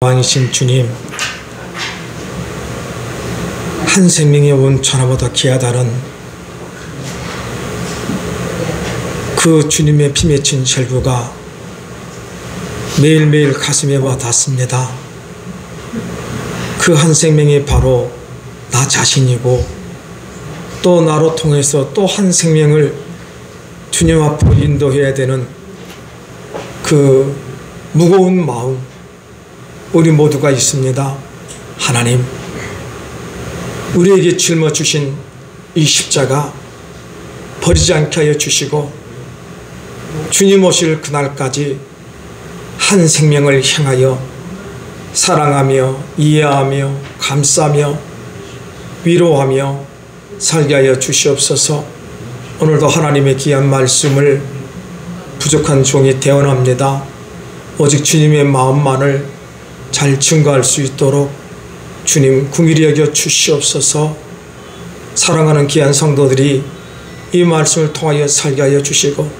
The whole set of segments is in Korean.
왕이신 주님, 한 생명의 온 천하보다 귀하다는 그 주님의 피 맺힌 절규가 매일매일 가슴에 와 닿습니다. 그 한 생명이 바로 나 자신이고, 또 나로 통해서 또 한 생명을 주님 앞으로 인도해야 되는 그 무거운 마음, 우리 모두가 있습니다. 하나님, 우리에게 짊어주신 이 십자가 버리지 않게 하여 주시고, 주님 오실 그날까지 한 생명을 향하여 사랑하며 이해하며 감싸며 위로하며 살게 하여 주시옵소서. 오늘도 하나님의 귀한 말씀을 부족한 종이 대언합니다. 오직 주님의 마음만을 잘 증거할 수 있도록 주님 긍휼히 여겨 주시옵소서. 사랑하는 귀한 성도들이 이 말씀을 통하여 살게 하여 주시고,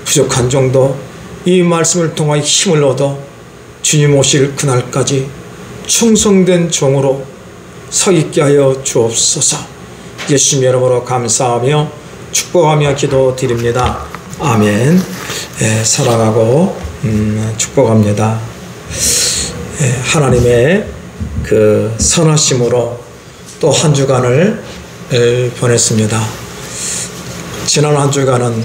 부족한 종도 이 말씀을 통하여 힘을 얻어 주님 오실 그날까지 충성된 종으로 서 있게 하여 주옵소서. 예수님 이름으로 감사하며 축복하며 기도드립니다. 아멘. 사랑하고 축복합니다. 하나님의 그 선하심으로 또 한 주간을 보냈습니다. 지난 한 주간은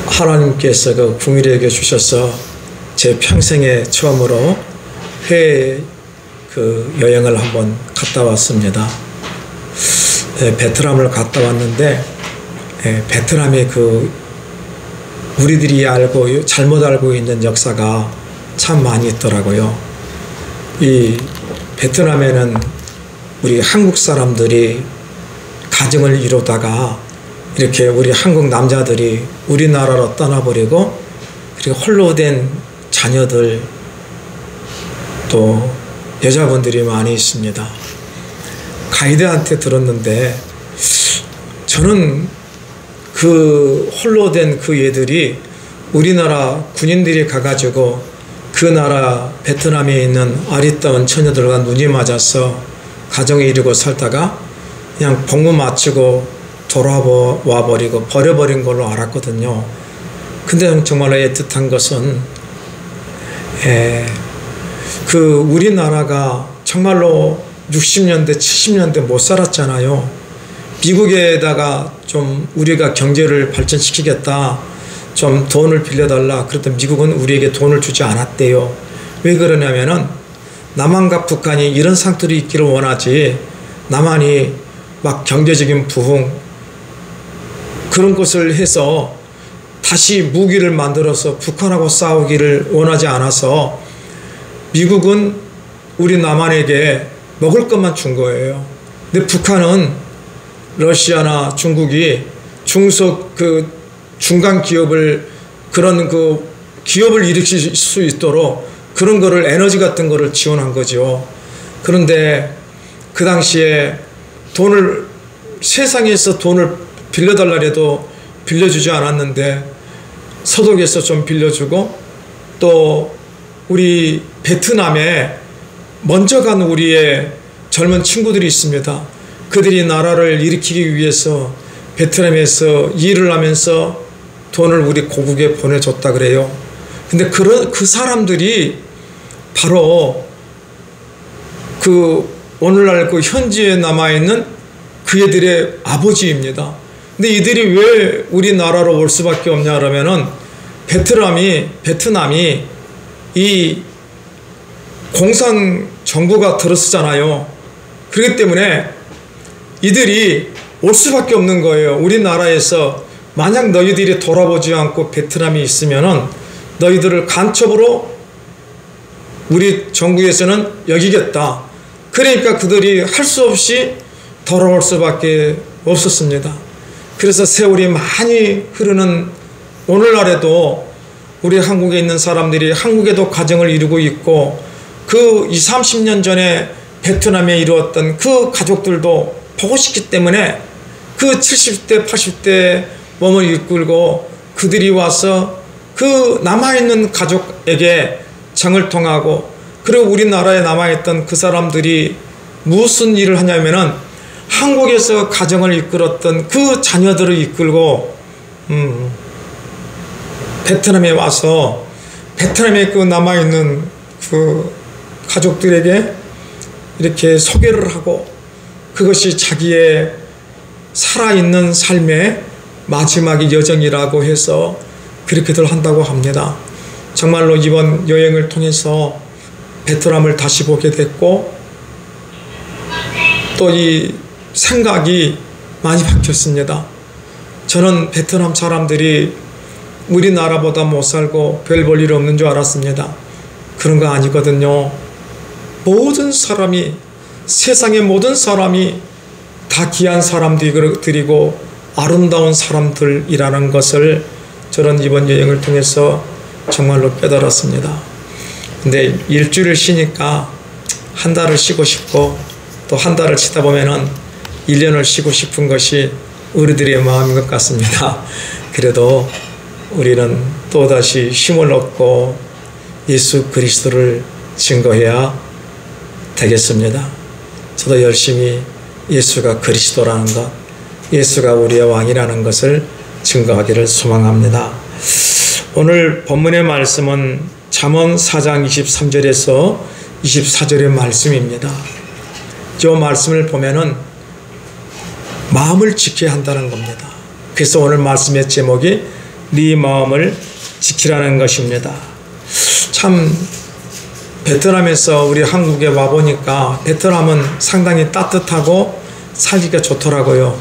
하나님께서 그 긍휼히 여겨 주셔서 제 평생에 처음으로 해외 그 여행을 한번 갔다 왔습니다. 베트남을 갔다 왔는데, 베트남의 그 우리들이 잘못 알고 있는 역사가 참 많이 있더라고요. 이 베트남에는 우리 한국 사람들이 가정을 이루다가 이렇게 우리 한국 남자들이 우리나라로 떠나버리고, 그리고 홀로 된 자녀들 또 여자분들이 많이 있습니다. 가이드한테 들었는데, 저는 그 홀로 된 그 애들이 우리나라 군인들이 가가지고 그 나라 베트남에 있는 아리따운 처녀들과 눈이 맞아서 가정을 이루고 살다가 그냥 복무 마치고 돌아와 버리고 버려버린 걸로 알았거든요. 근데 정말로 애틋한 것은 그 우리나라가 정말로 60년대 70년대 못 살았잖아요. 미국에다가 좀 우리가 경제를 발전시키겠다, 좀 돈을 빌려달라 그랬더니 미국은 우리에게 돈을 주지 않았대요. 왜 그러냐면은 남한과 북한이 이런 상태로 있기를 원하지, 남한이 막 경제적인 부흥 그런 것을 해서 다시 무기를 만들어서 북한하고 싸우기를 원하지 않아서 미국은 우리 남한에게 먹을 것만 준 거예요. 근데 북한은 러시아나 중국이 중간 기업을, 그런 그 기업을 일으킬 수 있도록 그런 거를, 에너지 같은 거를 지원한 거죠. 그런데 그 당시에 세상에서 돈을 빌려달라 해도 빌려주지 않았는데 서독에서 좀 빌려주고, 또 우리 베트남에 먼저 간 우리의 젊은 친구들이 있습니다. 그들이 나라를 일으키기 위해서 베트남에서 일을 하면서 돈을 우리 고국에 보내줬다 그래요. 근데 그 사람들이 바로 그 오늘날 그 현지에 남아있는 그 애들의 아버지입니다. 근데 이들이 왜 우리나라로 올 수밖에 없냐 그러면은 베트남이 이 공산 정부가 들어서잖아요. 그렇기 때문에 이들이 올 수밖에 없는 거예요. 우리나라에서 만약 너희들이 돌아보지 않고 베트남이 있으면은 너희들을 간첩으로 우리 정부에서는 여기겠다. 그러니까 그들이 할 수 없이 돌아올 수밖에 없었습니다. 그래서 세월이 많이 흐르는 오늘날에도 우리 한국에 있는 사람들이 한국에도 가정을 이루고 있고, 그 20, 30년 전에 베트남에 이루었던 그 가족들도 보고 싶기 때문에 그 70대 80대 몸을 이끌고 그들이 와서 그 남아있는 가족에게 정을 통하고, 그리고 우리나라에 남아있던 그 사람들이 무슨 일을 하냐면은 한국에서 가정을 이끌었던 그 자녀들을 이끌고 베트남에 와서 베트남에 그 남아있는 그 가족들에게 이렇게 소개를 하고, 그것이 자기의 살아있는 삶의 마지막의 여정이라고 해서 그렇게들 한다고 합니다. 정말로 이번 여행을 통해서 베트남을 다시 보게 됐고, 또 이 생각이 많이 바뀌었습니다. 저는 베트남 사람들이 우리나라보다 못 살고 별 볼 일 없는 줄 알았습니다. 그런 거 아니거든요. 모든 사람이, 세상의 모든 사람이 다 귀한 사람들이고 아름다운 사람들이라는 것을 저는 이번 여행을 통해서 정말로 깨달았습니다. 근데 일주일을 쉬니까 한 달을 쉬고 싶고, 또 한 달을 쉬다 보면은 1년을 쉬고 싶은 것이 우리들의 마음인 것 같습니다. 그래도 우리는 또다시 힘을 얻고 예수 그리스도를 증거해야 되겠습니다. 저도 열심히 예수가 그리스도라는 것, 예수가 우리의 왕이라는 것을 증거하기를 소망합니다. 오늘 본문의 말씀은 잠언 4장 23절에서 24절의 말씀입니다. 이 말씀을 보면은 마음을 지켜야 한다는 겁니다. 그래서 오늘 말씀의 제목이 네 마음을 지키라는 것입니다. 참 베트남에서 우리 한국에 와보니까 베트남은 상당히 따뜻하고 살기가 좋더라고요.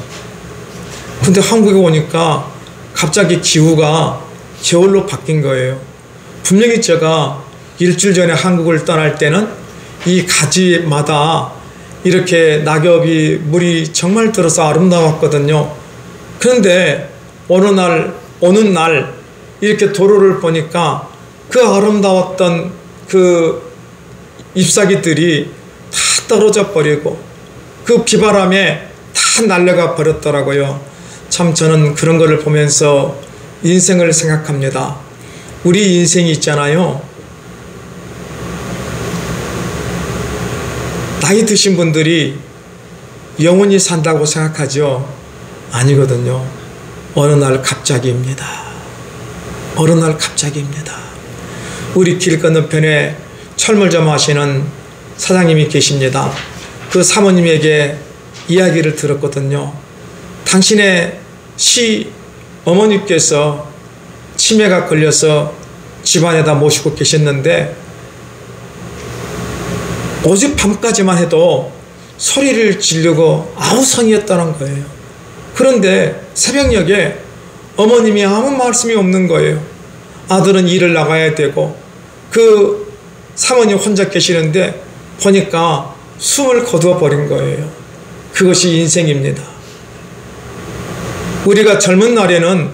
근데 한국에 오니까 갑자기 기후가 겨울로 바뀐 거예요. 분명히 제가 일주일 전에 한국을 떠날 때는 이 가지마다 이렇게 낙엽이 물이 정말 들어서 아름다웠거든요. 그런데 어느 날 이렇게 도로를 보니까 그 아름다웠던 그 잎사귀들이 다 떨어져 버리고 그 비바람에 다 날려가 버렸더라고요. 참 저는 그런 거를 보면서 인생을 생각합니다. 우리 인생이 있잖아요. 나이 드신 분들이 영원히 산다고 생각하죠? 아니거든요. 어느 날 갑자기입니다. 어느 날 갑자기입니다. 우리 길 건너편에 철물점 하시는 사장님이 계십니다. 그 사모님에게 이야기를 들었거든요. 당신의 어머니께서 치매가 걸려서 집안에다 모시고 계셨는데 오직 밤까지만 해도 소리를 지르고 아우성이었다는 거예요. 그런데 새벽녘에 어머님이 아무 말씀이 없는 거예요. 아들은 일을 나가야 되고 그 사모님 혼자 계시는데 보니까 숨을 거두어 버린 거예요. 그것이 인생입니다. 우리가 젊은 날에는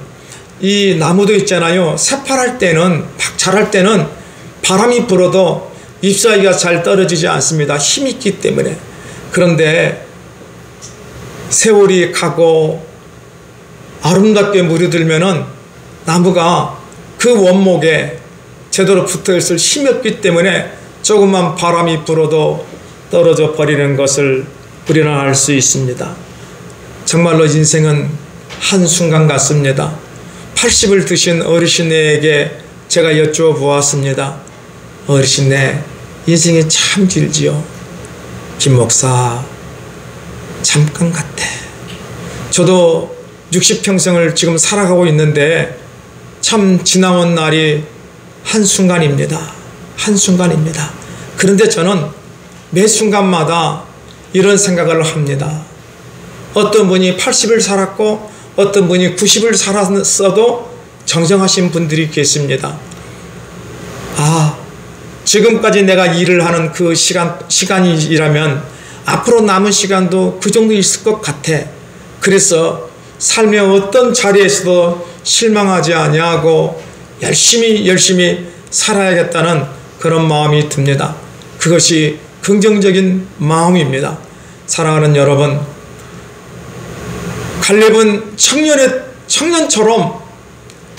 이 나무도 있잖아요. 새파랄 때는, 막 자랄 때는 바람이 불어도 잎사귀가 잘 떨어지지 않습니다. 힘이 있기 때문에. 그런데 세월이 가고 아름답게 무르들면은 나무가 그 원목에 제대로 붙어 있을 힘이 없기 때문에 조금만 바람이 불어도 떨어져 버리는 것을 우리는 알 수 있습니다. 정말로 인생은 한순간 같습니다. 80을 드신 어르신에게 제가 여쭈어 보았습니다. 어르신네, 인생이 참 길지요. 김 목사, 잠깐 같아. 저도 60평생을 지금 살아가고 있는데 참 지나온 날이 한순간입니다. 한순간입니다. 그런데 저는 매 순간마다 이런 생각을 합니다. 어떤 분이 80을 살았고 어떤 분이 90을 살았어도 정정하신 분들이 계십니다. 아, 지금까지 내가 일을 하는 그 시간이라면 앞으로 남은 시간도 그 정도 있을 것 같아. 그래서 삶의 어떤 자리에서도 실망하지 아니하고 열심히 살아야겠다는 그런 마음이 듭니다. 그것이 긍정적인 마음입니다. 사랑하는 여러분, 갈렙은 청년처럼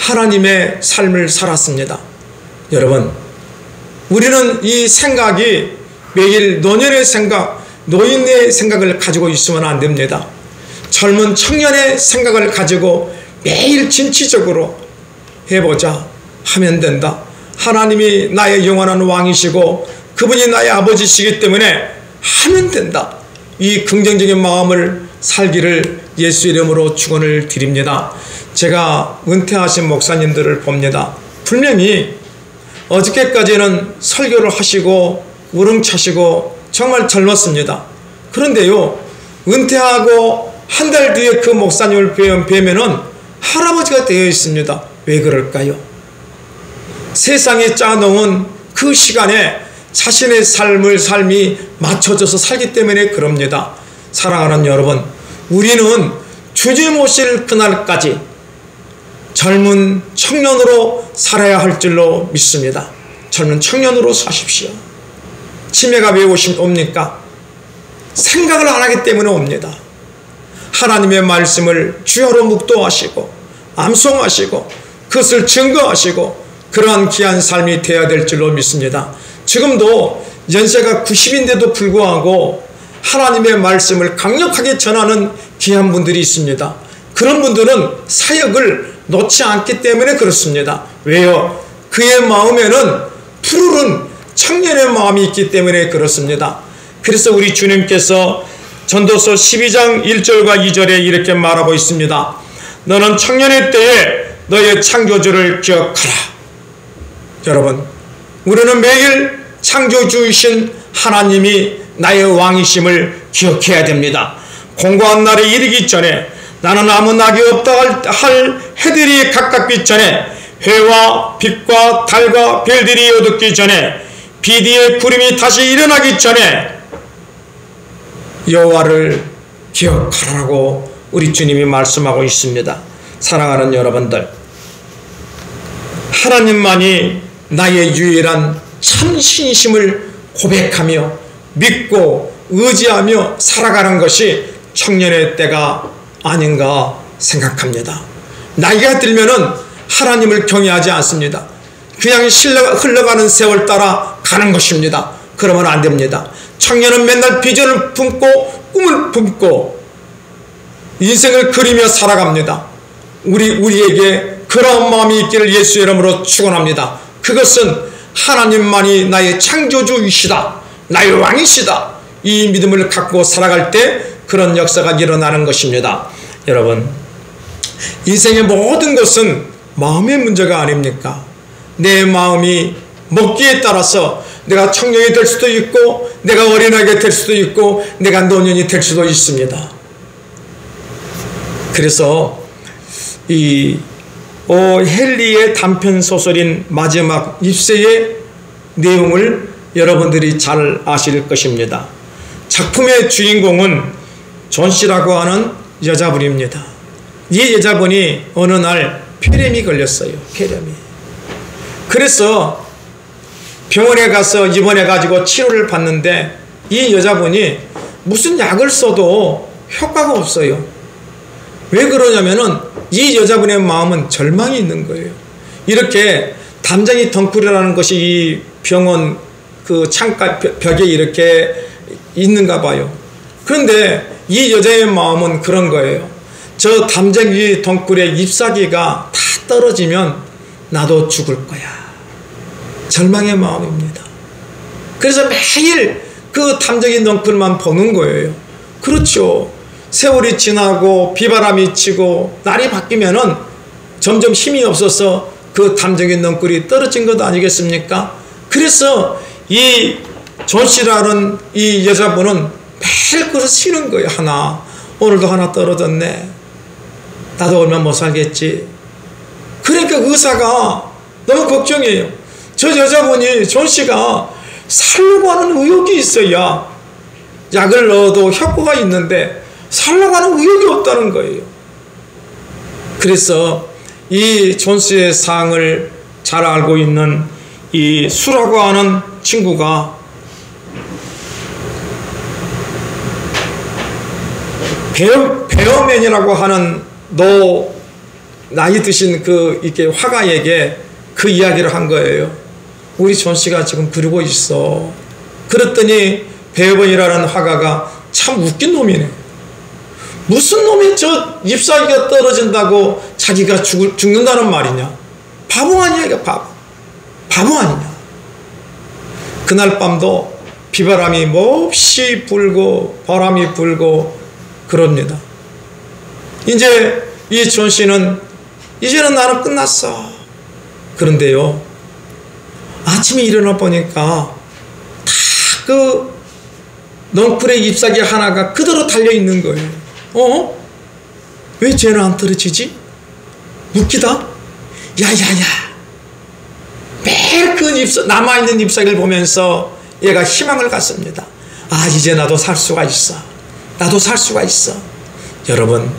하나님의 삶을 살았습니다. 여러분, 우리는 이 생각이 매일 노년의 생각, 노인의 생각을 가지고 있으면 안 됩니다. 젊은 청년의 생각을 가지고 매일 진취적으로 해보자 하면 된다. 하나님이 나의 영원한 왕이시고 그분이 나의 아버지시기 때문에 하면 된다. 이 긍정적인 마음을 살기를 예수 이름으로 축원을 드립니다. 제가 은퇴하신 목사님들을 봅니다. 분명히 어저께까지는 설교를 하시고 우렁차시고 정말 젊었습니다. 그런데요, 은퇴하고 한 달 뒤에 그 목사님을 뵈면은 할아버지가 되어 있습니다. 왜 그럴까요? 세상에 짜놓은 그 시간에 자신의 삶이 맞춰져서 살기 때문에 그럽니다. 사랑하는 여러분, 우리는 주님 오실 그날까지 젊은 청년으로 살아야 할 줄로 믿습니다. 젊은 청년으로 사십시오. 치매가 왜 옵니까? 생각을 안 하기 때문에 옵니다. 하나님의 말씀을 주야로 묵도하시고 암송하시고 그것을 증거하시고 그러한 귀한 삶이 되어야 될 줄로 믿습니다. 지금도 연세가 90인데도 불구하고 하나님의 말씀을 강력하게 전하는 귀한 분들이 있습니다. 그런 분들은 사역을 놓지 않기 때문에 그렇습니다. 왜요? 그의 마음에는 푸르른 청년의 마음이 있기 때문에 그렇습니다. 그래서 우리 주님께서 전도서 12장 1절과 2절에 이렇게 말하고 있습니다. 너는 청년의 때에 너의 창조주를 기억하라. 여러분, 우리는 매일 창조주이신 하나님이 나의 왕이심을 기억해야 됩니다. 공고한 날이 이르기 전에, 나는 아무 낙이 없다 할 해들이 가깝기 전에, 해와 빛과 달과 별들이 어둡기 전에, 비 뒤에 구름이 다시 일어나기 전에 여호와를 기억하라고 우리 주님이 말씀하고 있습니다. 사랑하는 여러분들, 하나님만이 나의 유일한 참 신심을 고백하며 믿고 의지하며 살아가는 것이 청년의 때가 아닌가 생각합니다. 나이가 들면은 하나님을 경외하지 않습니다. 그냥 흘러가는 세월 따라 가는 것입니다. 그러면 안 됩니다. 청년은 맨날 비전을 품고 꿈을 품고 인생을 그리며 살아갑니다. 우리에게 그런 마음이 있기를 예수 이름으로 축원합니다. 그것은 하나님만이 나의 창조주이시다, 나의 왕이시다, 이 믿음을 갖고 살아갈 때 그런 역사가 일어나는 것입니다. 여러분, 인생의 모든 것은 마음의 문제가 아닙니까? 내 마음이 먹기에 따라서 내가 청년이 될 수도 있고 내가 어린아이가 될 수도 있고 내가 노년이 될 수도 있습니다. 그래서 이 헨리의 단편 소설인 마지막 입세의 내용을 여러분들이 잘 아실 것입니다. 작품의 주인공은 존씨라고 하는 여자분입니다. 이 여자분이 어느 날 폐렴이 걸렸어요. 폐렴이. 그래서 병원에 가서 입원해 가지고 치료를 받는데 이 여자분이 무슨 약을 써도 효과가 없어요. 왜 그러냐면은 이 여자분의 마음은 절망이 있는 거예요. 이렇게 담장이 덩굴이라는 것이 이 병원 그 창가 벽에 이렇게 있는가 봐요. 그런데 이 여자의 마음은 그런 거예요. 저 담장 위 덩굴에 잎사귀가 다 떨어지면 나도 죽을 거야. 절망의 마음입니다. 그래서 매일 그 담장의 덩굴만 보는 거예요. 그렇죠. 세월이 지나고 비바람이 치고 날이 바뀌면은 점점 힘이 없어서 그 담장의 덩굴이 떨어진 것 아니겠습니까? 그래서 이 존씨라는 이 여자분은 매일 그걸 쉬는 거예요. 하나, 오늘도 하나 떨어졌네. 나도 얼마 못 살겠지. 그러니까 의사가 너무 걱정이에요. 저 여자분이 존씨가 살려고 하는 의욕이 있어야 약을 넣어도 효과가 있는데 살려고 하는 의욕이 없다는 거예요. 그래서 이 존씨의 상을 잘 알고 있는 이 수라고 하는 친구가 베어맨이라고 하는 노 나이 드신 이렇게 화가에게 그 이야기를 한 거예요. 우리 존 씨가 지금 그러고 있어. 그랬더니 배우번이라는 화가가 참 웃긴 놈이네. 무슨 놈이 저 잎사귀가 떨어진다고 자기가 죽는다는 말이냐. 바보 아니야 이거 바보 아니냐. 그날 밤도 비바람이 몹시 불고 바람이 불고 그럽니다. 이제 이 존 씨는 이제는 나는 끝났어. 그런데요, 아침에 일어나 보니까 다 넝쿨의 잎사귀 하나가 그대로 달려있는 거예요. 왜 쟤는 안 떨어지지? 웃기다. 야야야. 매일 남아있는 잎사귀를 보면서 얘가 희망을 갖습니다. 아, 이제 나도 살 수가 있어. 나도 살 수가 있어. 여러분,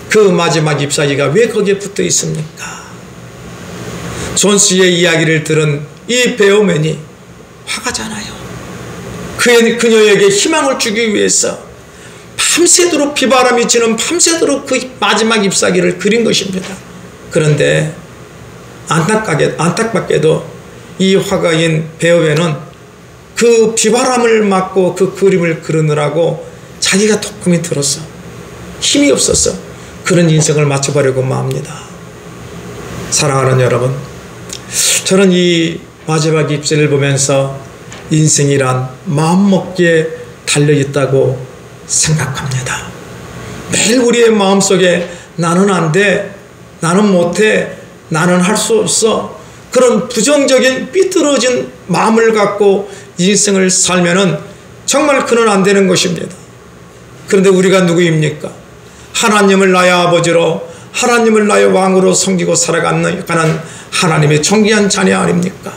그 마지막 잎사귀가 왜 거기에 붙어 있습니까? 존 씨의 이야기를 들은 이 배우맨이 화가잖아요. 그녀에게 희망을 주기 위해서 밤새도록 비바람이 치는 밤새도록 그 마지막 잎사귀를 그린 것입니다. 그런데 안타깝게도 이 화가인 배우맨은 그 비바람을 맞고 그 그림을 그리느라고 자기가 독금이 들었어. 힘이 없었어. 그런 인생을 마쳐버리고 맙니다. 사랑하는 여러분, 저는 이 마지막 잎사귀를 보면서 인생이란 마음먹기에 달려있다고 생각합니다. 매일 우리의 마음속에 나는 안 돼, 나는 못해, 나는 할 수 없어, 그런 부정적인 삐뚤어진 마음을 갖고 인생을 살면은 정말 그는 안 되는 것입니다. 그런데 우리가 누구입니까? 하나님을 나의 아버지로, 하나님을 나의 왕으로 섬기고 살아가는 하나님의 존귀한 자녀 아닙니까?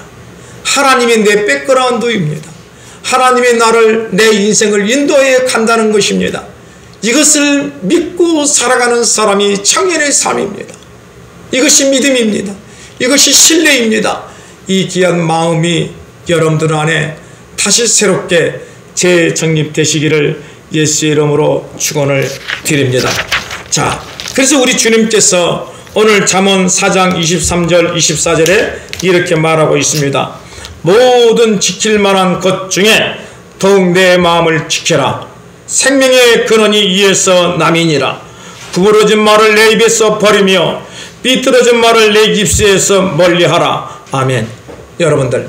하나님이 내 백그라운드입니다. 하나님이 내 인생을 인도해 간다는 것입니다. 이것을 믿고 살아가는 사람이 청년의 삶입니다. 이것이 믿음입니다. 이것이 신뢰입니다. 이 귀한 마음이 여러분들 안에 다시 새롭게 재정립되시기를 예수의 이름으로 축원을 드립니다. 자, 그래서 우리 주님께서 오늘 잠언 4장 23절 24절에 이렇게 말하고 있습니다. 모든 지킬 만한 것 중에 더욱 내 마음을 지켜라. 생명의 근원이 이에서 남이니라. 구부러진 말을 내 입에서 버리며 삐뚤어진 말을 내 입술에서 멀리하라. 아멘. 여러분들,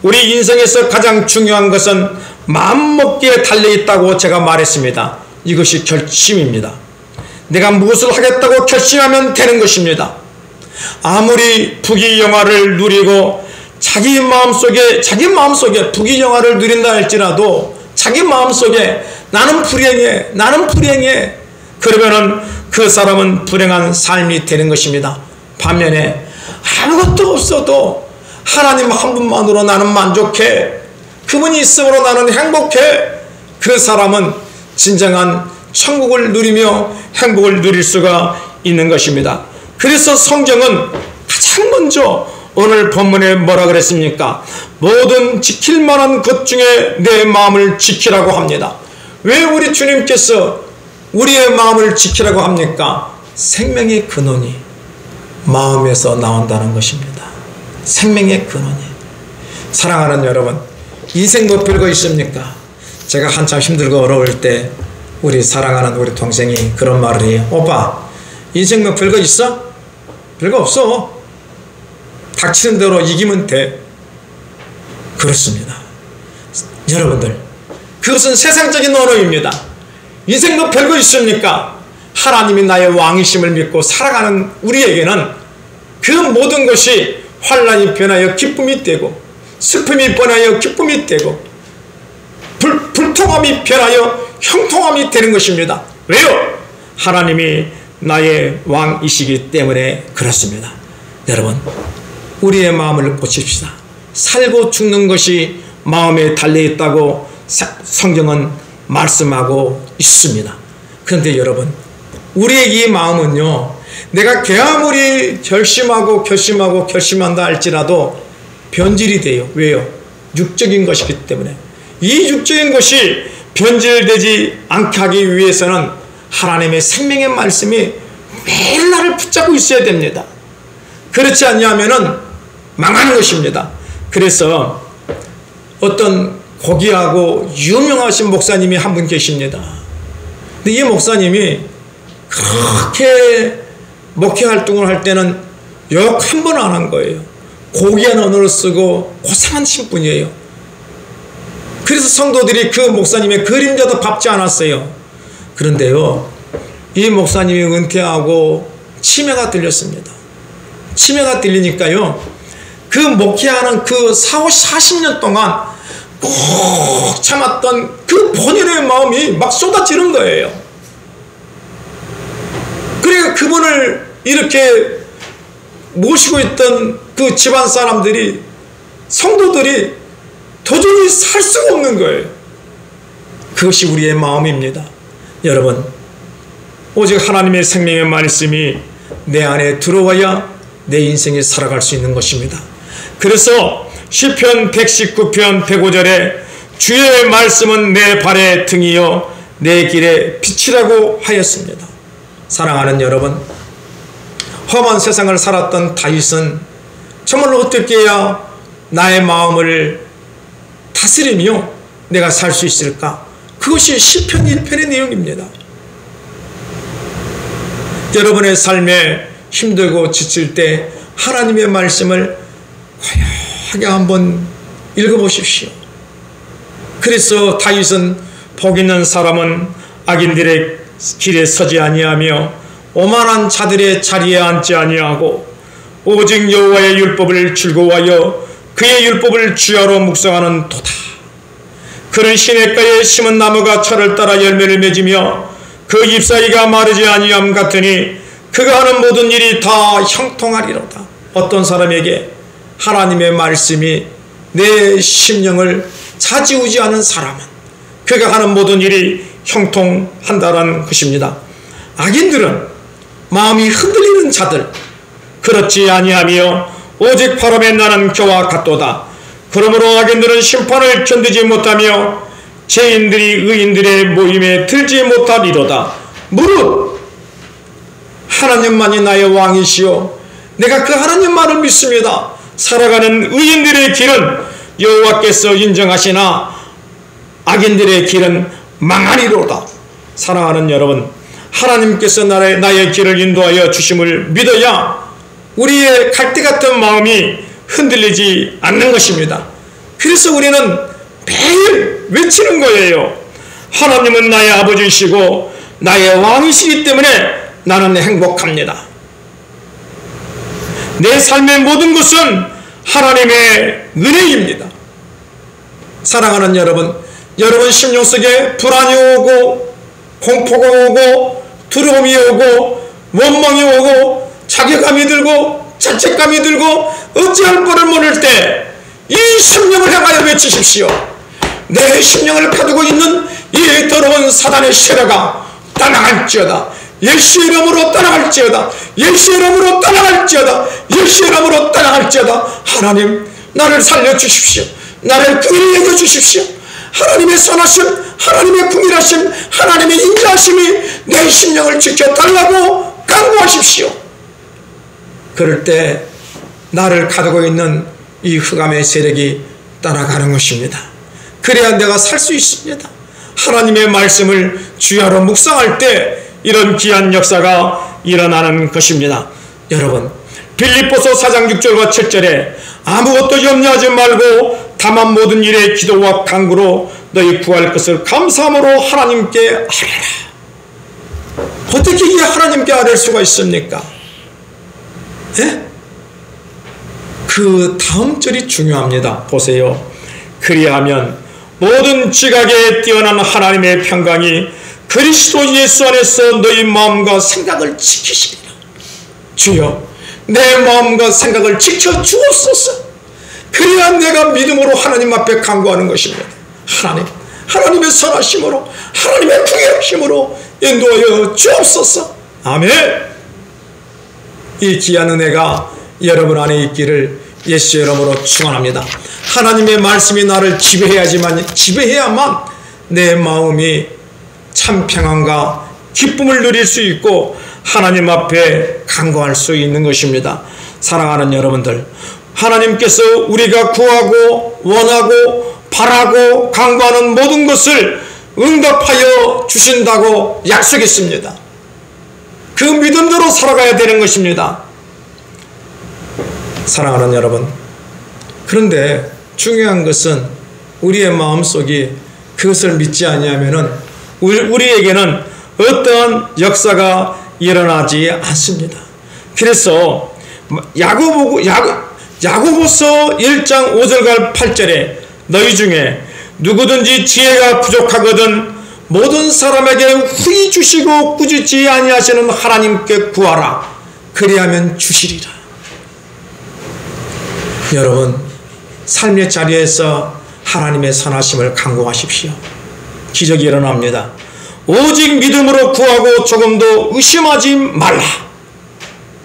우리 인생에서 가장 중요한 것은 마음먹기에 달려있다고 제가 말했습니다. 이것이 결심입니다. 내가 무엇을 하겠다고 결심하면 되는 것입니다. 아무리 부귀영화를 누리고 자기 마음속에 부귀영화를 누린다 할지라도 자기 마음속에 나는 불행해 그러면은 그 사람은 불행한 삶이 되는 것입니다. 반면에 아무것도 없어도 하나님 한 분만으로 나는 만족해, 그분이 있으므로 나는 행복해, 그 사람은 진정한 천국을 누리며 행복을 누릴 수가 있는 것입니다. 그래서 성경은 가장 먼저 오늘 본문에 뭐라 그랬습니까? 모든 지킬 만한 것 중에 내 마음을 지키라고 합니다. 왜 우리 주님께서 우리의 마음을 지키라고 합니까? 생명의 근원이 마음에서 나온다는 것입니다. 생명의 근원이. 사랑하는 여러분, 인생 뭐 별거 있습니까? 제가 한참 힘들고 어려울 때 우리 사랑하는 우리 동생이 그런 말을 해요. 오빠, 인생 뭐 별거 있어? 별거 없어. 닥치는 대로 이기면 돼. 그렇습니다. 여러분들, 그것은 세상적인 언어입니다. 인생 뭐 별거 있습니까? 하나님이 나의 왕이심을 믿고 살아가는 우리에게는 그 모든 것이 환난이 변하여 기쁨이 되고, 슬픔이 변하여 기쁨이 되고, 불통함이 변하여 형통함이 되는 것입니다. 왜요? 하나님이 나의 왕이시기 때문에 그렇습니다. 여러분, 우리의 마음을 고칩시다. 살고 죽는 것이 마음에 달려있다고 성경은 말씀하고 있습니다. 그런데 여러분, 우리의 이 마음은요, 내가 아무리 결심한다 할지라도 변질이 돼요. 왜요? 육적인 것이기 때문에. 이 육적인 것이 변질되지 않게 하기 위해서는 하나님의 생명의 말씀이 매일 나를 붙잡고 있어야 됩니다. 그렇지 않냐면은 망하는 것입니다. 그래서 어떤 고귀하고 유명하신 목사님이 한 분 계십니다. 근데 이 목사님이 그렇게 목회 활동을 할 때는 욕 한 번 안 한 거예요. 고귀한 언어를 쓰고 고상한 신분이에요. 그래서 성도들이 그 목사님의 그림자도 밟지 않았어요. 그런데요, 이 목사님이 은퇴하고 치매가 들렸습니다. 치매가 들리니까요, 그 목회하는 그 40년 동안 꼭 참았던 그 본인의 마음이 막 쏟아지는 거예요. 그러니까 그분을 이렇게 모시고 있던 그 집안 사람들이, 성도들이 도저히 살 수가 없는 거예요. 그것이 우리의 마음입니다. 여러분, 오직 하나님의 생명의 말씀이 내 안에 들어와야 내 인생이 살아갈 수 있는 것입니다. 그래서 시편 119편 105절에 주의 말씀은 내 발의 등이요 내 길의 빛이라고 하였습니다. 사랑하는 여러분, 험한 세상을 살았던 다윗은 정말로 어떻게 해야 나의 마음을 다스리며 내가 살 수 있을까? 그것이 시편 1편의 내용입니다. 여러분의 삶에 힘들고 지칠 때 하나님의 말씀을 고요하게 한번 읽어보십시오. 그래서 다윗은 복 있는 사람은 악인들의 길에 서지 아니하며 오만한 자들의 자리에 앉지 아니하고 오직 여호와의 율법을 즐거워하여 그의 율법을 주야로 묵상하는 도다. 그는 시냇가에 심은 나무가 철을 따라 열매를 맺으며 그 잎사귀가 마르지 아니함 같으니 그가 하는 모든 일이 다 형통하리로다. 어떤 사람에게 하나님의 말씀이 내 심령을 좌지우지하는 사람은 그가 하는 모든 일이 형통한다는 것입니다. 악인들은 마음이 흔들리는 자들, 그렇지 아니하며 오직 바람에 나는 겨와 같도다. 그러므로 악인들은 심판을 견디지 못하며 죄인들이 의인들의 모임에 들지 못하리로다. 무릇 하나님만이 나의 왕이시오 내가 그 하나님만을 믿습니다. 살아가는 의인들의 길은 여호와께서 인정하시나 악인들의 길은 망하리로다. 사랑하는 여러분, 하나님께서 나의 길을 인도하여 주심을 믿어야 우리의 갈대 같은 마음이 흔들리지 않는 것입니다. 그래서 우리는 매일 외치는 거예요. 하나님은 나의 아버지이시고 나의 왕이시기 때문에 나는 행복합니다. 내 삶의 모든 것은 하나님의 은혜입니다. 사랑하는 여러분, 여러분 심령 속에 불안이 오고 공포가 오고 두려움이 오고 원망이 오고 자괴감이 들고 자책감이 들고 어찌할 바를 모를 때 이 심령을 향하여 외치십시오. 내 심령을 가두고 있는 이 더러운 사단의 세력아 떠나갈지어다. 예수의 이름으로 떠나갈지어다. 예수의 이름으로 떠나갈지어다. 예수의 이름으로 떠나갈지어다. 하나님, 나를 살려주십시오. 나를 긍휼히 여겨주십시오. 하나님의 선하심, 하나님의 긍휼하심, 하나님의 인자하심이 내 심령을 지켜달라고 간구하십시오. 그럴 때 나를 가두고 있는 이 흑암의 세력이 떠나가는 것입니다. 그래야 내가 살 수 있습니다. 하나님의 말씀을 주야로 묵상할 때 이런 귀한 역사가 일어나는 것입니다. 여러분, 빌립보서 4장 6절과 7절에 아무것도 염려하지 말고 다만 모든 일에 기도와 간구로 너희 구할 것을 감사함으로 하나님께 아뢰라. 어떻게 이게 하나님께 아뢰 수가 있습니까? 예? 그 다음 절이 중요합니다. 보세요. 그리하면 모든 지각에 뛰어난 하나님의 평강이 그리스도 예수 안에서 너희 마음과 생각을 지키시리라. 주여, 내 마음과 생각을 지켜주옵소서. 그래야 내가 믿음으로 하나님 앞에 간구하는 것입니다. 하나님의 선하심으로, 하나님의 긍휼하심으로 인도하여 주옵소서. 아멘. 이 귀한 은혜가 여러분 안에 있기를 예수의 이름으로 축원합니다. 하나님의 말씀이 나를 지배해야만 내 마음이 참 평안과 기쁨을 누릴 수 있고 하나님 앞에 간구할 수 있는 것입니다. 사랑하는 여러분들, 하나님께서 우리가 구하고 원하고 바라고 간구하는 모든 것을 응답하여 주신다고 약속했습니다. 그 믿음대로 살아가야 되는 것입니다. 사랑하는 여러분, 그런데 중요한 것은 우리의 마음속이 그것을 믿지 아니하면은 우리에게는 어떠한 역사가 일어나지 않습니다. 그래서 야고보서 1장 5절과 8절에 너희 중에 누구든지 지혜가 부족하거든 모든 사람에게 후히 주시고 꾸짖지 아니하시는 하나님께 구하라. 그리하면 주시리라. 여러분, 삶의 자리에서 하나님의 선하심을 간구하십시오. 기적이 일어납니다. 오직 믿음으로 구하고 조금도 의심하지 말라.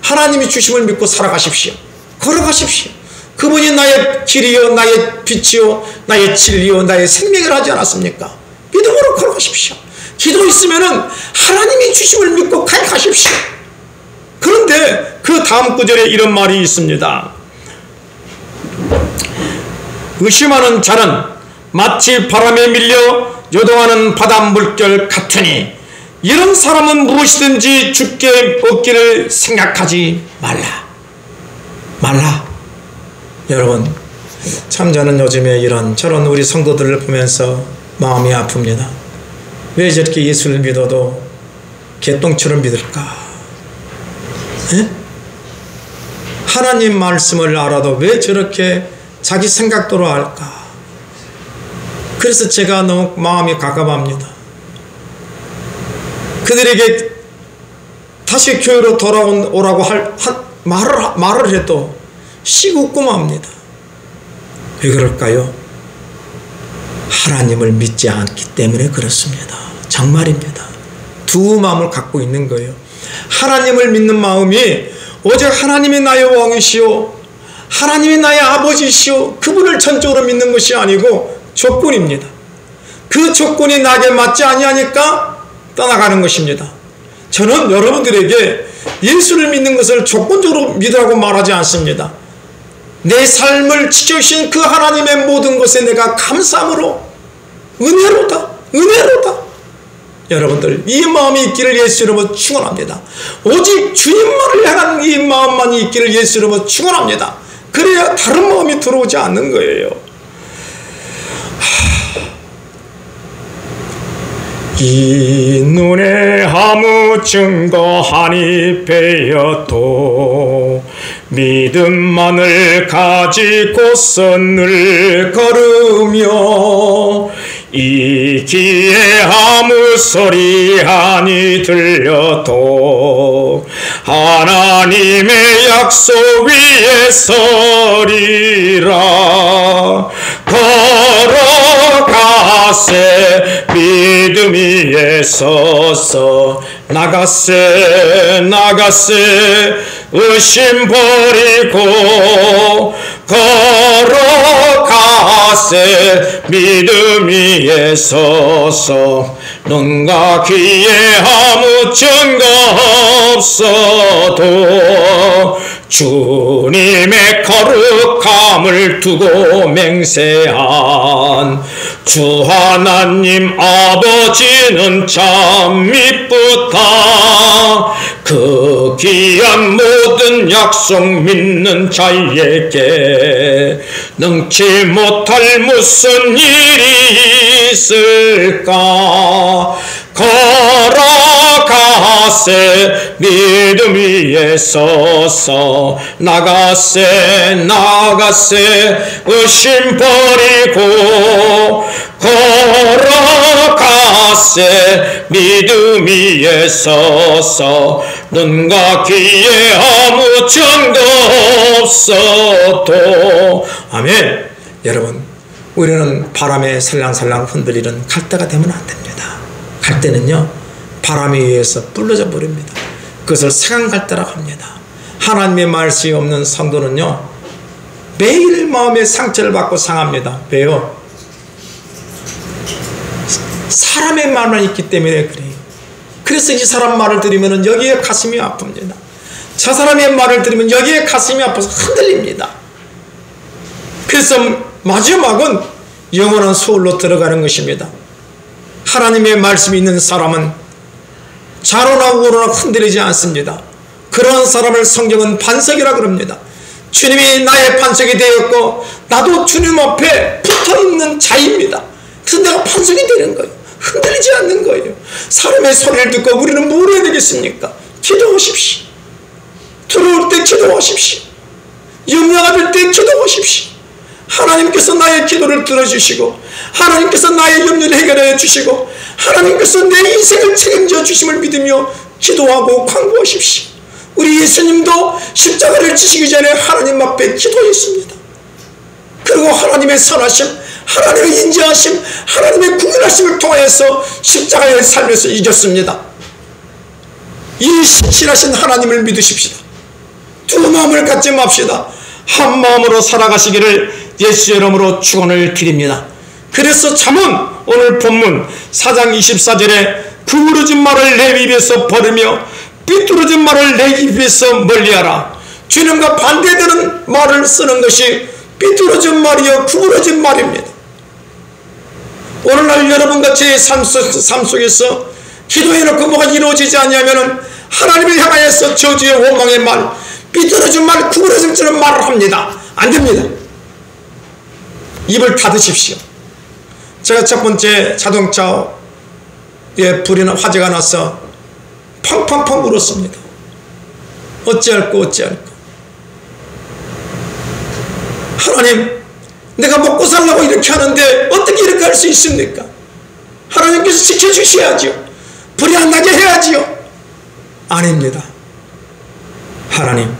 하나님이 주심을 믿고 살아가십시오. 걸어가십시오. 그분이 나의 길이요 나의 빛이요 나의 진리요 나의 생명이라 하지 않았습니까? 믿음으로 걸어가십시오. 기도 있으면은 하나님이 주심을 믿고 가십시오. 그런데 그 다음 구절에 이런 말이 있습니다. 의심하는 자는 마치 바람에 밀려 요동하는 바닷물결 같으니 이런 사람은 무엇이든지 주께 얻기를 생각하지 말라. 여러분, 참 저는 요즘에 이런 저런 우리 성도들을 보면서 마음이 아픕니다. 왜 저렇게 예수를 믿어도 개똥처럼 믿을까? 에? 하나님 말씀을 알아도 왜 저렇게 자기 생각대로 할까? 그래서 제가 너무 마음이 가깝합니다. 그들에게 다시 교회로 돌아오라고 말을 해도 시고 맙니다. 왜 그럴까요? 하나님을 믿지 않기 때문에 그렇습니다. 정말입니다. 두 마음을 갖고 있는 거예요. 하나님을 믿는 마음이 오직 하나님이 나의 왕이시오, 하나님이 나의 아버지시오, 그분을 전적으로 믿는 것이 아니고 조건입니다. 그 조건이 나에게 맞지 아니하니까 떠나가는 것입니다. 저는 여러분들에게 예수를 믿는 것을 조건적으로 믿으라고 말하지 않습니다. 내 삶을 지켜주신 그 하나님의 모든 것에 내가 감사함으로 은혜로다. 여러분들, 이 마음이 있기를 예수 이름으로 축원합니다. 오직 주님만을 향한 이 마음만이 있기를 예수 이름으로 축원합니다. 그래야 다른 마음이 들어오지 않는 거예요. 이 눈에 아무 증거 하니 배여도 믿음만을 가지고서 늘 걸으며 이 귀에 아무 소리 아니 들려도 하나님의 약속 위에 서리라. 걸어가세 믿음 위에 서서 나가세 의심 버리고 걸어가세 믿음 위에 서서 눈과 귀에 아무 증거 없어도 주님의 거룩함을 두고 맹세한 주 하나님 아버지는 참 미쁘다. 그 귀한 모든 약속 믿는 자에게 능치 못할 무슨 일이 있을까. 걸어가세 믿음 위에 서서 나가세 의심 버리고 걸어가세 믿음 위에 서서 눈과 귀에 아무 증거 없어도. 아멘. 여러분, 우리는 바람에 살랑살랑 흔들리는 갈대가 되면 안 됩니다. 갈대는요, 바람에 의해서 불러져 버립니다. 그것을 상한갈대라고 합니다. 하나님의 말씀이 없는 성도는요, 매일 마음의 상처를 받고 상합니다. 왜요? 사람의 말만 있기 때문에 그래요. 그 그래서 이 사람 말을 들으면 여기에 가슴이 아픕니다. 저 사람의 말을 들으면 여기에 가슴이 아파서 흔들립니다. 그래서 마지막은 영원한 소울로 들어가는 것입니다. 하나님의 말씀이 있는 사람은 좌로나 우로나 흔들리지 않습니다. 그런 사람을 성경은 반석이라 그럽니다. 주님이 나의 반석이 되었고 나도 주님 앞에 붙어있는 자입니다. 그래서 내가 반석이 되는 거예요. 흔들리지 않는 거예요. 사람의 소리를 듣고 우리는 뭘 해야 되겠습니까? 기도하십시오. 들어올 때 기도하십시오. 염려가 될 때 기도하십시오. 하나님께서 나의 기도를 들어주시고 하나님께서 나의 염려를 해결해 주시고 하나님께서 내 인생을 책임져 주심을 믿으며 기도하고 간구하십시오. 우리 예수님도 십자가를 지시기 전에 하나님 앞에 기도했습니다. 그리고 하나님의 선하심, 하나님의 인자하심, 하나님의 구원하심을 통하여서 십자가의 삶에서 이겼습니다. 이 신실하신 하나님을 믿으십시다. 두 마음을 갖지 맙시다. 한 마음으로 살아가시기를 예수의 이름으로 축원을 드립니다. 그래서 잠언 오늘 본문 4장 24절에 구부러진 말을 내 입에서 버리며 삐뚤어진 말을 내 입에서 멀리하라. 주님과 반대되는 말을 쓰는 것이 삐뚤어진 말이요 구부러진 말입니다. 오늘날 여러분같이 삶 속에서 기도해놓고 뭐가 이루어지지 않냐면 하나님을 향하여서 저주의 원망의 말, 삐뚤어진 말, 구부러진 말을 합니다. 안 됩니다. 입을 닫으십시오. 제가 첫 번째 자동차에 불이 화재가 나서 팡팡팡 울었습니다. 어찌할꼬 하나님, 내가 먹고 살라고 이렇게 하는데 어떻게 이렇게 할 수 있습니까? 하나님께서 지켜주셔야지요. 불이 안 나게 해야지요. 아닙니다. 하나님,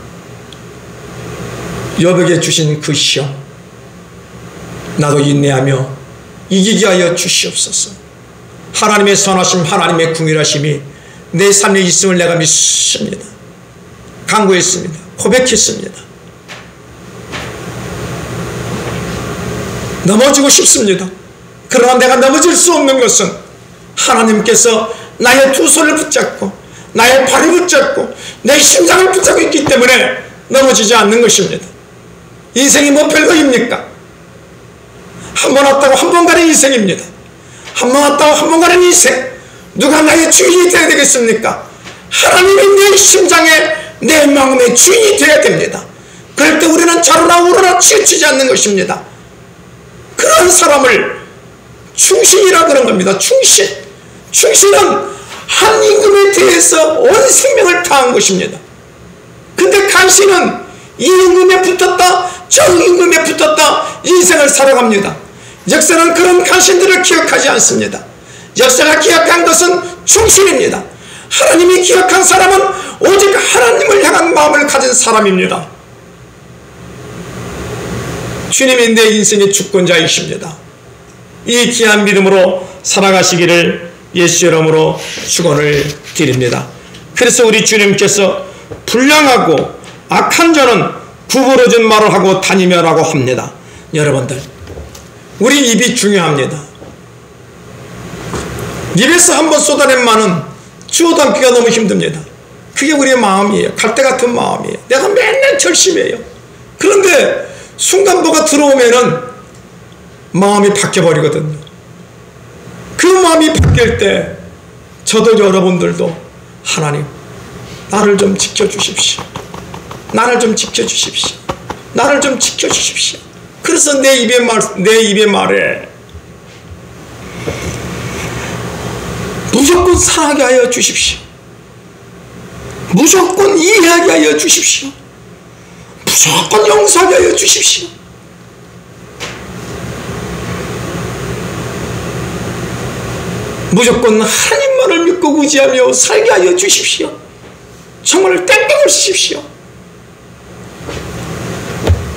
욥에게 주신 그 시험 나도 인내하며 이기게 하여 주시옵소서. 하나님의 선하심, 하나님의 궁일하심이 내 삶에 있음을 내가 믿습니다. 간구했습니다. 고백했습니다. 넘어지고 싶습니다. 그러나 내가 넘어질 수 없는 것은 하나님께서 나의 두 손을 붙잡고 나의 발을 붙잡고 내 심장을 붙잡고 있기 때문에 넘어지지 않는 것입니다. 인생이 뭐 별거입니까? 한 번 왔다고 한 번 가는 인생입니다. 한 번 왔다고 한 번 가는 인생. 누가 나의 주인이 되어야 되겠습니까? 하나님이 내 심장에 내 마음의 주인이 되어야 됩니다. 그럴 때 우리는 좌로나 우로나 치우치지 않는 것입니다. 그런 사람을 충신이라 그런 겁니다. 충신은 한 임금에 대해서 온 생명을 다한 것입니다. 근데 간신은 이 임금에 붙었다 저 임금에 붙었다 인생을 살아갑니다. 역사는 그런 간신들을 기억하지 않습니다. 역사가 기억한 것은 충신입니다. 하나님이 기억한 사람은 오직 하나님을 향한 마음을 가진 사람입니다. 주님이 내 인생의 주권자이십니다. 이 귀한 믿음으로 살아가시기를 예수 이름으로 축원을 드립니다. 그래서 우리 주님께서 불량하고 악한 자는 구부러진 말을 하고 다니며라고 합니다. 여러분들, 우리 입이 중요합니다. 입에서 한번 쏟아낸 말은 주워 담기가 너무 힘듭니다. 그게 우리의 마음이에요. 갈대 같은 마음이에요. 내가 맨날 결심해요. 그런데 순간 뭐가 들어오면은 마음이 바뀌어버리거든요. 그 마음이 바뀔 때 저도 여러분들도 하나님, 나를 좀 지켜주십시오. 나를 좀 지켜주십시오. 나를 좀 지켜주십시오. 그래서 내 입의 말에 무조건 사랑하게 하여 주십시오. 무조건 이해하게 하여 주십시오. 무조건 용서하게 하여 주십시오. 무조건 하나님만을 믿고 의지하며 살게 하여 주십시오. 정말 땡땡을 쓰십시오.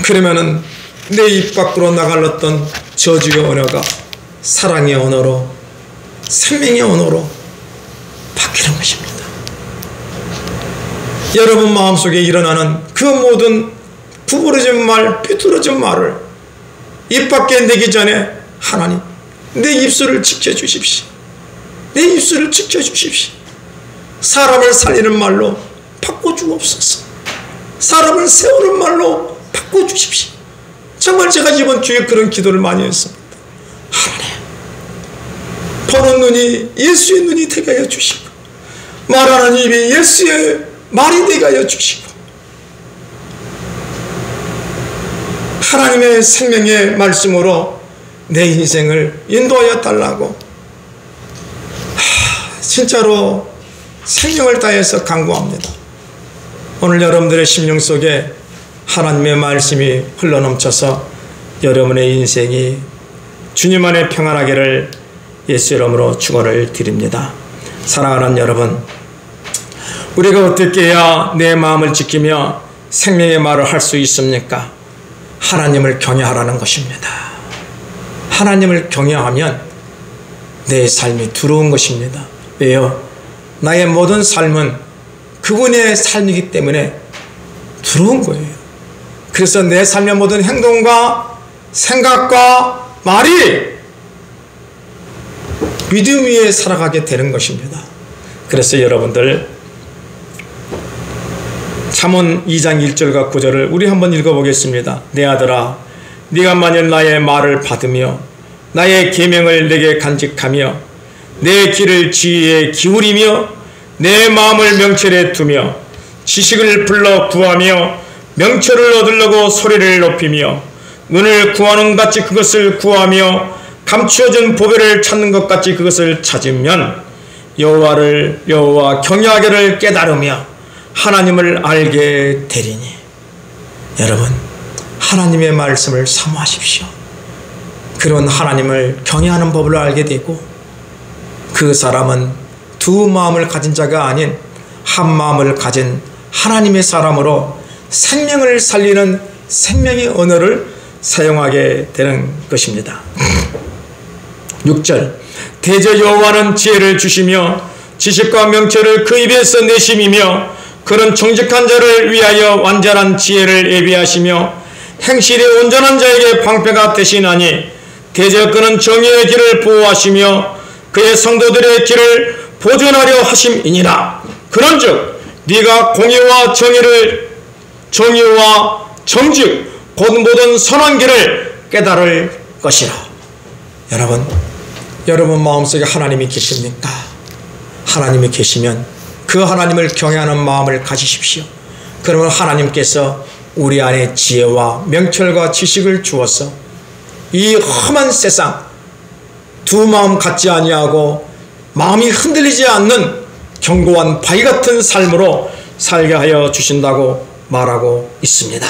그러면은 내 입 밖으로 나갈렀던 저주의 언어가 사랑의 언어로, 생명의 언어로 바뀌는 것입니다. 여러분 마음속에 일어나는 그 모든 구부러진 말, 삐뚤어진 말을 입 밖에 내기 전에 하나님, 내 입술을 지켜주십시오. 내 입술을 지켜주십시오. 사람을 살리는 말로 바꿔주옵소서. 사람을 세우는 말로 바꿔주십시오. 정말 제가 이번 주에 그런 기도를 많이 했습니다. 하나님, 보는 눈이 예수의 눈이 되게 하여 주시고, 말하는 입이 예수의 말이 되게 하여 주시고, 하나님의 생명의 말씀으로 내 인생을 인도하여 달라고 진짜로 생명을 다해서 간구합니다. 오늘 여러분들의 심령 속에 하나님의 말씀이 흘러넘쳐서 여러분의 인생이 주님 안에 평안하기를 예수 이름으로 축원을 드립니다. 사랑하는 여러분, 우리가 어떻게 해야 내 마음을 지키며 생명의 말을 할 수 있습니까? 하나님을 경외하라는 것입니다. 하나님을 경외하면 내 삶이 두려운 것입니다. 왜요? 나의 모든 삶은 그분의 삶이기 때문에 두려운 거예요. 그래서 내 삶의 모든 행동과 생각과 말이 믿음 위에 살아가게 되는 것입니다. 그래서 여러분들 잠언 2장 1절과 9절을 우리 한번 읽어보겠습니다. 내 아들아, 네가 만일 나의 말을 받으며 나의 계명을 내게 간직하며 내 길을 지혜에 기울이며 내 마음을 명철에 두며 지식을 불러 구하며 명철을 얻으려고 소리를 높이며 눈을 구하는 것 같이 그것을 구하며 감추어진 보배를 찾는 것 같이 그것을 찾으면 여호와 경외하기를 깨달으며 하나님을 알게 되리니. 여러분, 하나님의 말씀을 사모하십시오. 그런 하나님을 경외하는 법을 알게 되고, 그 사람은 두 마음을 가진 자가 아닌 한 마음을 가진 하나님의 사람으로 생명을 살리는 생명의 언어를 사용하게 되는 것입니다. 6절, 대저 여호와는 지혜를 주시며 지식과 명철을 그 입에서 내심이며 그런 정직한 자를 위하여 완전한 지혜를 예비하시며 행실이 온전한 자에게 방패가 되시나니 대저 그는 정의의 길을 보호하시며 그의 성도들의 길을 보존하려 하심이니라. 그런즉 네가 공의와 정의와 정직 곧 모든 선한 길을 깨달을 것이라. 여러분 마음속에 하나님이 계십니까? 하나님이 계시면 그 하나님을 경외하는 마음을 가지십시오. 그러면 하나님께서 우리 안에 지혜와 명철과 지식을 주어서 이 험한 세상, 두 마음 같지 아니하고 마음이 흔들리지 않는 견고한 바위 같은 삶으로 살게 하여 주신다고 말하고 있습니다.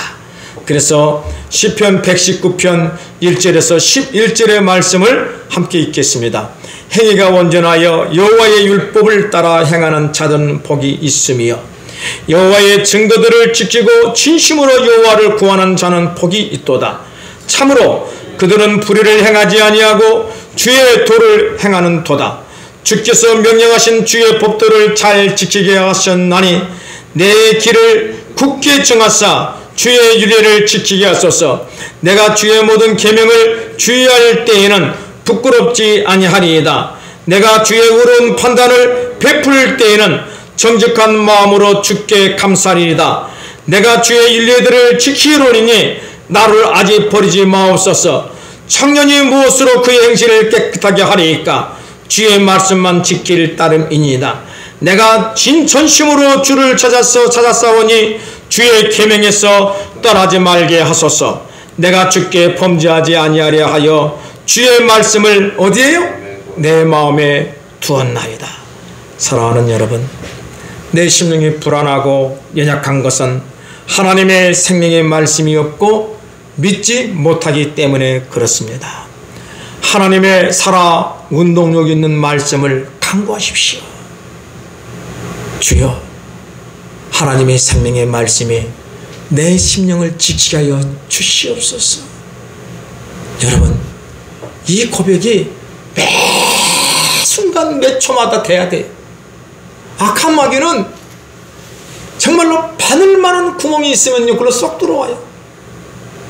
그래서 시편 119편 1절에서 11절의 말씀을 함께 읽겠습니다. 행위가 온전하여 여호와의 율법을 따라 행하는 자들은 복이 있으며 여호와의 증거들을 지키고 진심으로 여호와를 구하는 자는 복이 있도다. 참으로 그들은 불의를 행하지 아니하고 주의 도를 행하는 도다. 주께서 명령하신 주의 법도를 잘 지키게 하셨나니 내 길을 굳게 정하사 주의 율례를 지키게 하소서. 내가 주의 모든 계명을 주의할 때에는 부끄럽지 아니하리이다. 내가 주의 의로운 판단을 베풀 때에는 정직한 마음으로 주께 감사하리이다. 내가 주의 율례들을 지키노니 나를 아직 버리지 마옵소서. 청년이 무엇으로 그의 행실을 깨끗하게 하리이까? 주의 말씀만 지킬 따름이니이다. 내가 진전심으로 주를 찾았사오니 주의 계명에서 떠나지 말게 하소서. 내가 주께 범죄하지 아니하려 하여 주의 말씀을 어디에요? 내 마음에 두었나이다. 사랑하는 여러분, 내 심령이 불안하고 연약한 것은 하나님의 생명의 말씀이 없고 믿지 못하기 때문에 그렇습니다. 하나님의 살아 운동력 있는 말씀을 간구하십시오. 주여, 하나님의 생명의 말씀이 내 심령을 지키게 하여 주시옵소서. 여러분, 이 고백이 매 순간 몇 초마다 돼야 돼. 악한 마귀는 정말로 바늘만한 구멍이 있으면요, 그걸로 쏙 들어와요.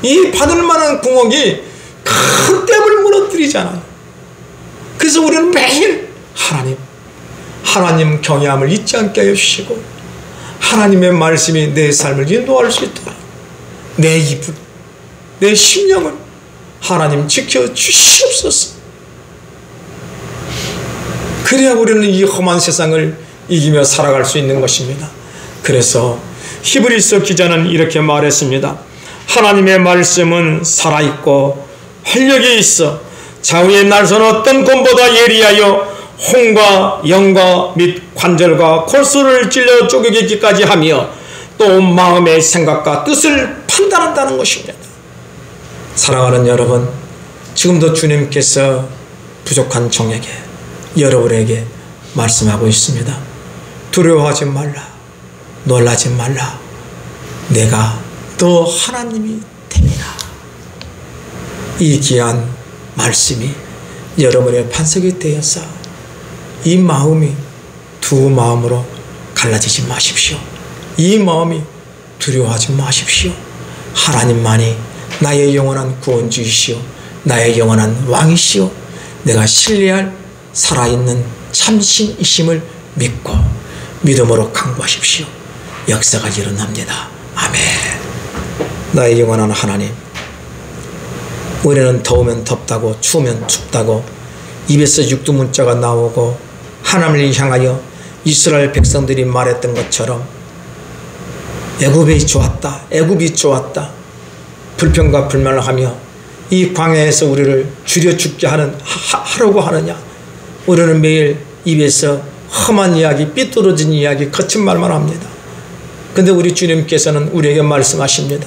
이 바늘만한 구멍이 큰 댐을 무너뜨리잖아요. 그래서 우리는 매일 하나님 경외함을 잊지 않게 하여 주시고 하나님의 말씀이 내 삶을 인도할 수 있도록 내 입을, 내 심령을 하나님 지켜주시옵소서. 그래야 우리는 이 험한 세상을 이기며 살아갈 수 있는 것입니다. 그래서 히브리서 기자는 이렇게 말했습니다. 하나님의 말씀은 살아있고 활력이 있어 좌우의 날선 어떤 검보다 예리하여 홍과 영과 및 관절과 골수를 찔러 쪼개기까지 하며 또 마음의 생각과 뜻을 판단한다는 것입니다. 사랑하는 여러분, 지금도 주님께서 부족한 종에게, 여러분에게 말씀하고 있습니다. 두려워하지 말라, 놀라지 말라, 내가 너 하나님이 됨이라. 이 귀한 말씀이 여러분의 반석이 되어서 이 마음이 두 마음으로 갈라지지 마십시오. 이 마음이 두려워하지 마십시오. 하나님만이 나의 영원한 구원주이시오, 나의 영원한 왕이시오, 내가 신뢰할 살아있는 참신이심을 믿고 믿음으로 강구하십시오. 역사가 일어납니다. 아멘. 나의 영원한 하나님, 우리는 더우면 덥다고 추우면 춥다고 입에서 육두문자가 나오고 하나님을 향하여 이스라엘 백성들이 말했던 것처럼 애굽이 좋았다, 애굽이 좋았다, 불평과 불만을 하며 이 광야에서 우리를 죽여 죽게 하려고 하느냐. 우리는 매일 입에서 험한 이야기, 삐뚤어진 이야기, 거친 말만 합니다. 근데 우리 주님께서는 우리에게 말씀하십니다.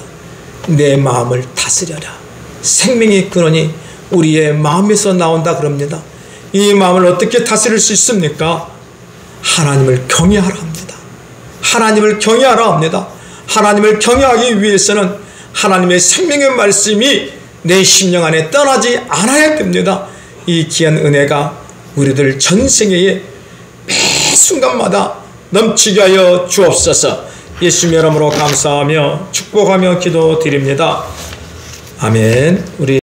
내 마음을 다스려라. 생명의 근원이 우리의 마음에서 나온다 그럽니다. 이 마음을 어떻게 다스릴 수 있습니까? 하나님을 경외하라 합니다. 하나님을 경외하라 합니다. 하나님을 경외하기 위해서는 하나님의 생명의 말씀이 내 심령 안에 떠나지 않아야 됩니다. 이 귀한 은혜가 우리들 전생에 매 순간마다 넘치게 하여 주옵소서. 예수님의 이름으로 감사하며 축복하며 기도드립니다. 아멘. 우리